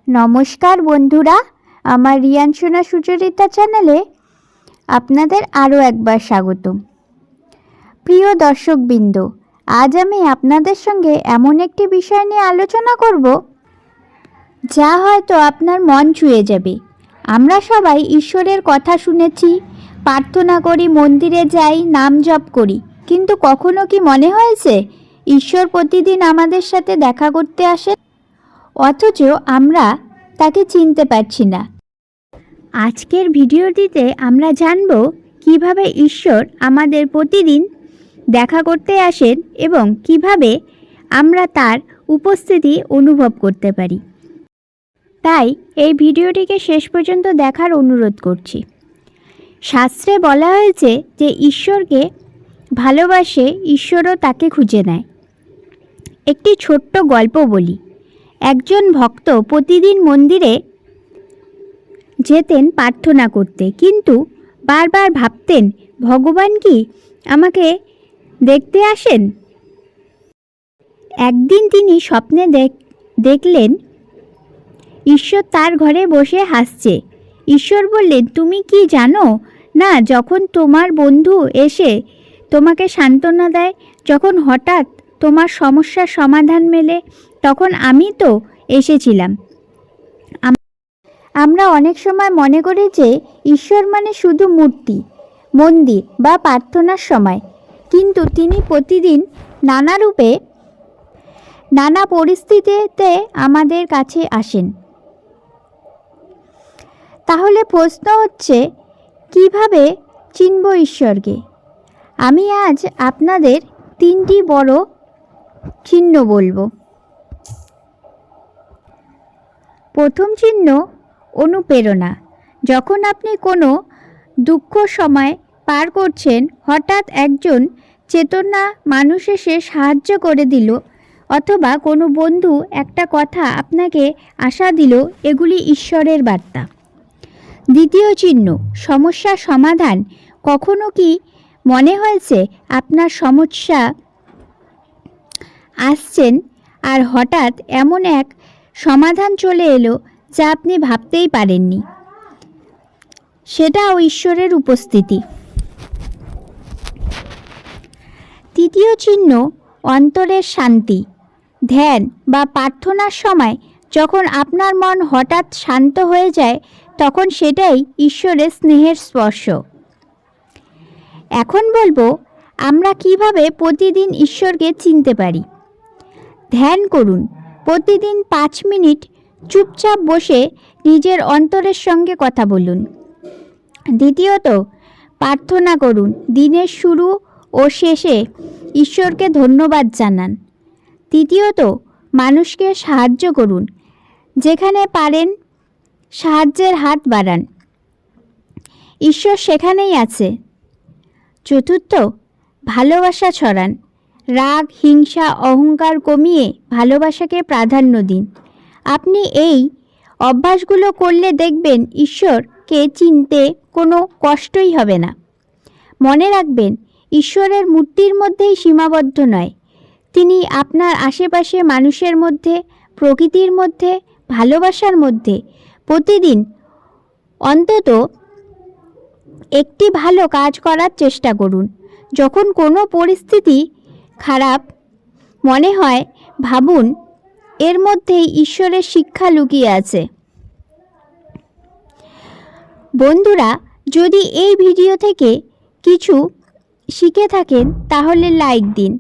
নমস্কার বন্ধুরা, আমার রিয়ান সোনা সুচরিতা চ্যানেলে আপনাদের আরও একবার স্বাগতম। প্রিয় দর্শকবৃন্দ, আজ আমি আপনাদের সঙ্গে এমন একটি বিষয় নিয়ে আলোচনা করব যা হয়তো আপনার মন ছুঁয়ে যাবে। আমরা সবাই ঈশ্বরের কথা শুনেছি, প্রার্থনা করি, মন্দিরে যাই, নাম জপ করি, কিন্তু কখনো কি মনে হয়েছে ঈশ্বর প্রতিদিন আমাদের সাথে দেখা করতে আসেন, অথচ আমরা তাকে চিনতে পারছি না? আজকের ভিডিওটিতে আমরা জানব কিভাবে ঈশ্বর আমাদের প্রতিদিন দেখা করতে আসেন এবং কিভাবে আমরা তার উপস্থিতি অনুভব করতে পারি। তাই এই ভিডিওটিকে শেষ পর্যন্ত দেখার অনুরোধ করছি। শাস্ত্রে বলা হয়েছে যে ঈশ্বরকে ভালোবাসে, ঈশ্বরও তাকে খুঁজে নেয়। একটি ছোট্ট গল্প বলি। একজন ভক্ত প্রতিদিন মন্দিরে যেতেন প্রার্থনা করতে, কিন্তু বারবার ভাবতেন, ভগবান কি আমাকে দেখতে আসেন? একদিন তিনি স্বপ্নে দেখলেন ঈশ্বর তার ঘরে বসে হাসছে। ঈশ্বর বললেন, তুমি কি জানো না, যখন তোমার বন্ধু এসে তোমাকে সান্ত্বনা দেয়, যখন হঠাৎ তোমার সমস্যার সমাধান মেলে, তখন আমি তো এসেছিলাম। আমরা অনেক সময় মনে করি যে ঈশ্বর মানে শুধু মূর্তি, মন্দির বা প্রার্থনার সময়, কিন্তু তিনি প্রতিদিন নানা রূপে, নানা পরিস্থিতিতে আমাদের কাছে আসেন। তাহলে প্রশ্ন হচ্ছে, কিভাবে চিনব ঈশ্বরকে? আমি আজ আপনাদের তিনটি বড় চিহ্ন বলবো। প্রথম চিহ্ন, অনুপ্রেরণা। যখন আপনি কোনো দুঃখ সময় পার করছেন, হঠাৎ একজন চেতনা মানুষ এসে সাহায্য করে দিল, অথবা কোনো বন্ধু একটা কথা আপনাকে আশা দিল, এগুলি ঈশ্বরের বার্তা। দ্বিতীয় চিহ্ন, সমস্যার সমাধান। কখনো কি মনে হয়েছে আপনার সমস্যা আসছেন আর হঠাৎ এমন এক সমাধান চলে এলো যা আপনি ভাবতেই পারেননি? সেটাও ঈশ্বরের উপস্থিতি। তৃতীয় চিহ্ন, অন্তরের শান্তি। ধ্যান বা প্রার্থনার সময় যখন আপনার মন হঠাৎ শান্ত হয়ে যায়, তখন সেটাই ঈশ্বরের স্নেহের স্পর্শ। এখন বলবো আমরা কিভাবে প্রতিদিন ঈশ্বরকে চিনতে পারি। ধ্যান করুন। প্রতিদিন 5 মিনিট চুপচাপ বসে নিজের অন্তরের সঙ্গে কথা বলুন। দ্বিতীয়ত, প্রার্থনা করুন। দিনের শুরু ও শেষে ঈশ্বরকে ধন্যবাদ জানান। তৃতীয়ত, মানুষকে সাহায্য করুন। যেখানে পারেন সাহায্যের হাত বাড়ান, ঈশ্বর সেখানেই আছে। চতুর্থ, ভালোবাসা ছড়ান। রাগ, হিংসা, অহংকার কমিয়ে ভালোবাসাকে প্রাধান্য দিন। আপনি এই অভ্যাসগুলো করলে দেখবেন ঈশ্বরকে চিনতে কোনো কষ্টই হবে না। মনে রাখবেন, ঈশ্বরের মূর্তির মধ্যেই সীমাবদ্ধ নয়। তিনি আপনার আশেপাশে, মানুষের মধ্যে, প্রকৃতির মধ্যে, ভালোবাসার মধ্যে। প্রতিদিন অন্তত একটি ভালো কাজ করার চেষ্টা করুন। যখন কোনো পরিস্থিতি খারাপ মনে হয়, ভাবুন এর মধ্যেই ঈশ্বরের শিক্ষা লুকিয়ে আছে। বন্ধুরা, যদি এই ভিডিও থেকে কিছু শিখে থাকেন তাহলে লাইক দিন।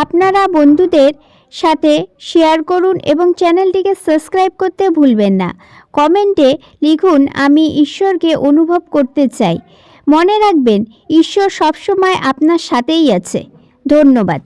আপনারা বন্ধুদের সাথে শেয়ার করুন এবং চ্যানেলটিকে সাবস্ক্রাইব করতে ভুলবেন না। কমেন্টে লিখুন, আমি ঈশ্বরকে অনুভব করতে চাই। মনে রাখবেন, ঈশ্বর সবসময় আপনার সাথেই আছে। ধন্যবাদ।